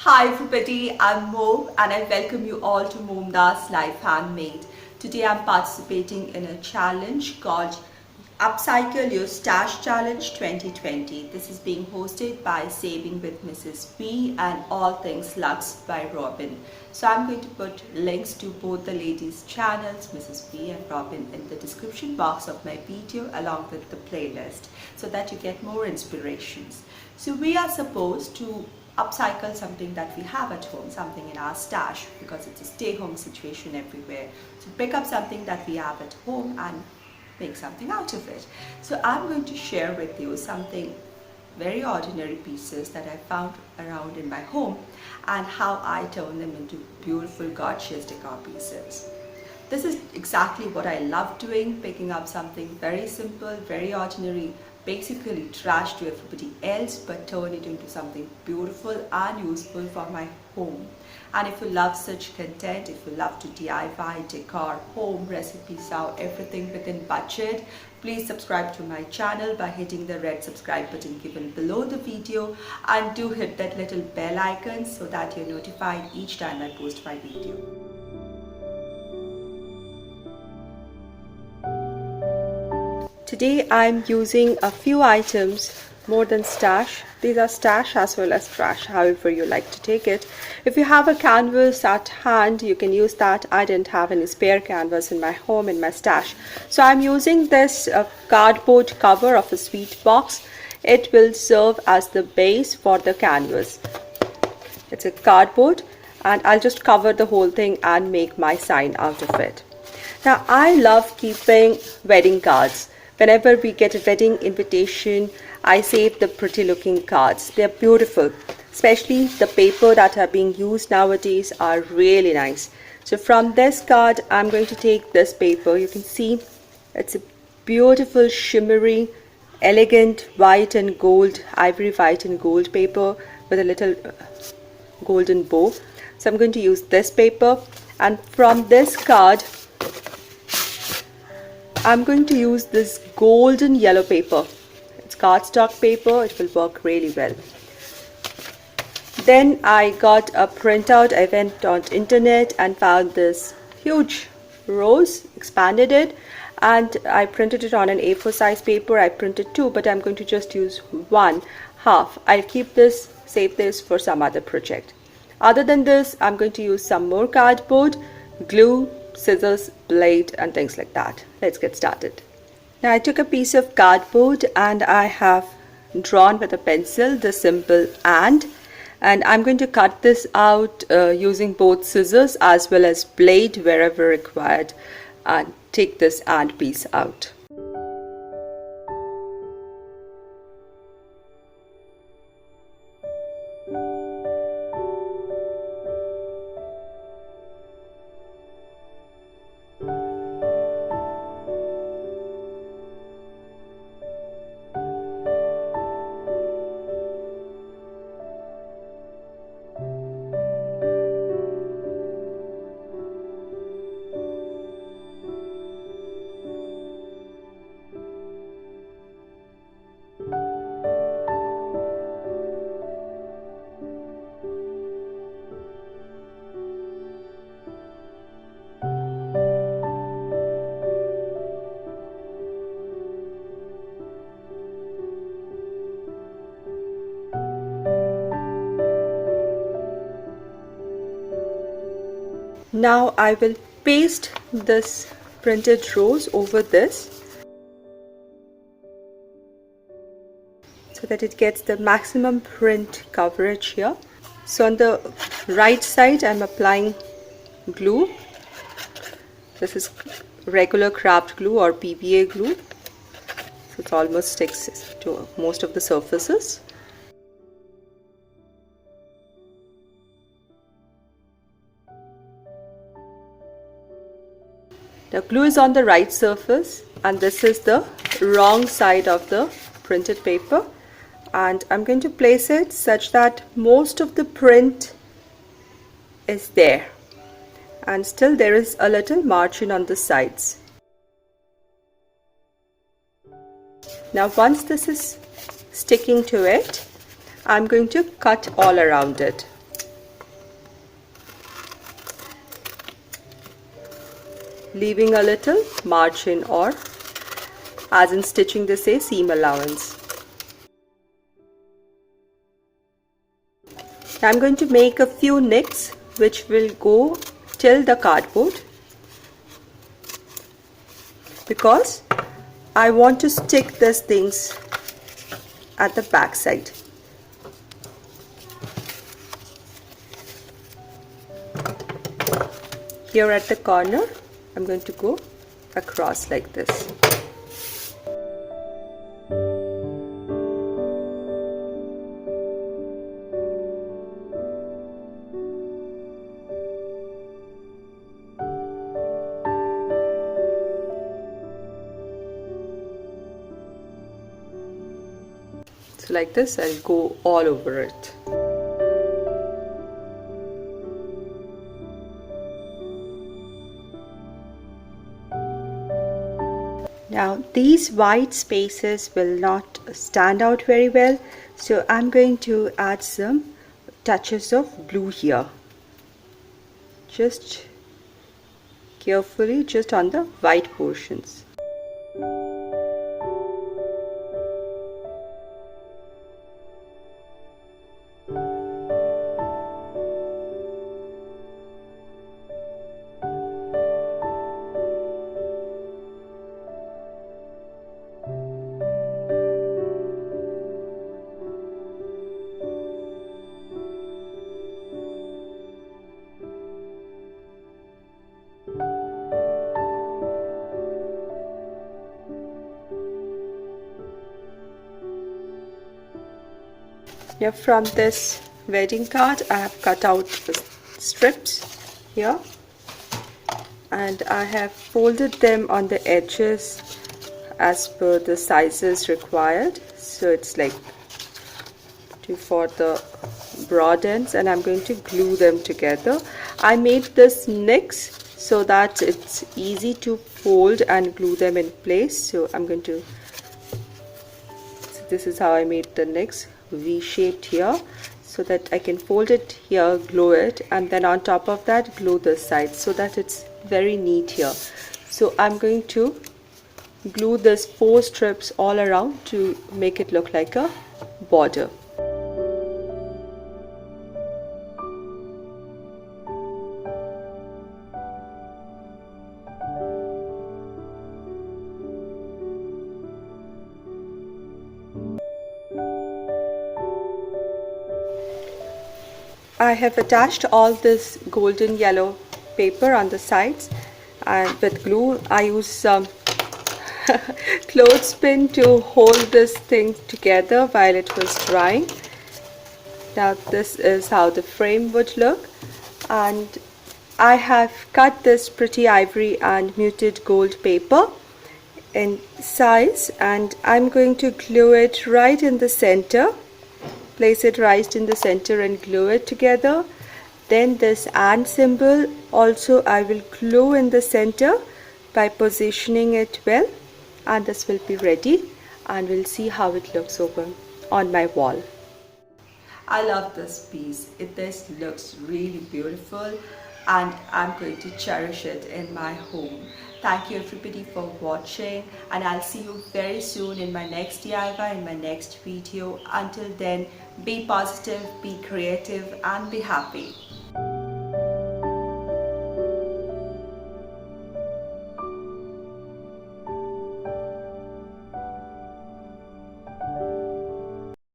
Hi everybody, I'm Mom and I welcome you all to MomDas Life Handmade. Today I'm participating in a challenge called Upcycle Your Stash Challenge 2020. This is being hosted by Saving with Mrs Vee and All Things Luxe by Robin. So I'm going to put links to both the ladies' channels, Mrs Vee and Robin, in the description box of my video along with the playlist so that you get more inspirations. So we are supposed to upcycle something that we have at home, something in our stash, because it's a stay-home situation everywhere. So pick up something that we have at home and make something out of it. So I'm going to share with you something very ordinary pieces that I found around in my home and how I turn them into beautiful, gorgeous decor pieces. This is exactly what I love doing, picking up something very simple, very ordinary, basically trash to everybody else, but turn it into something beautiful and useful for my home. And if you love such content, if you love to DIY, decor, home recipes out, everything within budget, please subscribe to my channel by hitting the red subscribe button given below the video, and do hit that little bell icon so that you're notified each time I post my video. Today I'm using a few items more than stash. These are stash as well as trash, however you like to take it. If you have a canvas at hand, you can use that. I didn't have any spare canvas in my home, in my stash. So I'm using this cardboard cover of a sweet box. It will serve as the base for the canvas. It's a cardboard and I'll just cover the whole thing and make my sign out of it. Now I love keeping wedding cards. Whenever we get a wedding invitation, I save the pretty looking cards. They're beautiful, especially the paper that are being used nowadays are really nice. So from this card, I'm going to take this paper. You can see it's a beautiful, shimmery, elegant white and gold, ivory white and gold paper with a little golden bow. So I'm going to use this paper, and from this card, I'm going to use this golden yellow paper. It's cardstock paper, it will work really well. Then I got a printout. I went on internet and found this huge rose, expanded it, and I printed it on an A4 size paper. I printed two, but I'm going to just use one half. I'll keep this, save this for some other project. Other than this, I'm going to use some more cardboard, glue, scissors, blade and things like that. Let's get started. Now I took a piece of cardboard and I have drawn with a pencil the symbol and I'm going to cut this out using both scissors as well as blade wherever required, and take this and piece out. Now I will paste this printed rose over this so that it gets the maximum print coverage here. So on the right side I'm applying glue. This is regular craft glue or PVA glue. So it almost sticks to most of the surfaces. The glue is on the right surface and this is the wrong side of the printed paper, and I'm going to place it such that most of the print is there and still there is a little margin on the sides. Now once this is sticking to it, I'm going to cut all around it. leaving a little margin, or as in stitching they say, seam allowance. I'm going to make a few nicks which will go till the cardboard, because I want to stick these things at the back side. Here at the corner, I'm going to go across like this. So like this, I'll go all over it. Now these white spaces will not stand out very well, so I'm going to add some touches of blue here. Just carefully, just on the white portions. Now from this wedding card, I have cut out the strips here, and I have folded them on the edges as per the sizes required. So it's like for the broad ends, and I'm going to glue them together. I made this nicks so that it's easy to fold and glue them in place. So I'm going to, so this is how I made the nicks, V-shaped here, so that I can fold it here, glue it, and then on top of that glue this side, so that it's very neat here. So I'm going to glue this 4 strips all around to make it look like a border. I have attached all this golden yellow paper on the sides, and with glue I use some clothespin to hold this thing together while it was drying. Now this is how the frame would look, and I have cut this pretty ivory and muted gold paper in size, and I'm going to glue it right in the center. Place it right in the center and glue it together. Then this and symbol also I will glue in the center by positioning it well, and this will be ready, and we'll see how it looks over on my wall. I love this piece. This looks really beautiful, and I'm going to cherish it in my home. Thank you everybody for watching, and I'll see you very soon in my next DIY, in my next video. Until then, be positive, be creative, and be happy.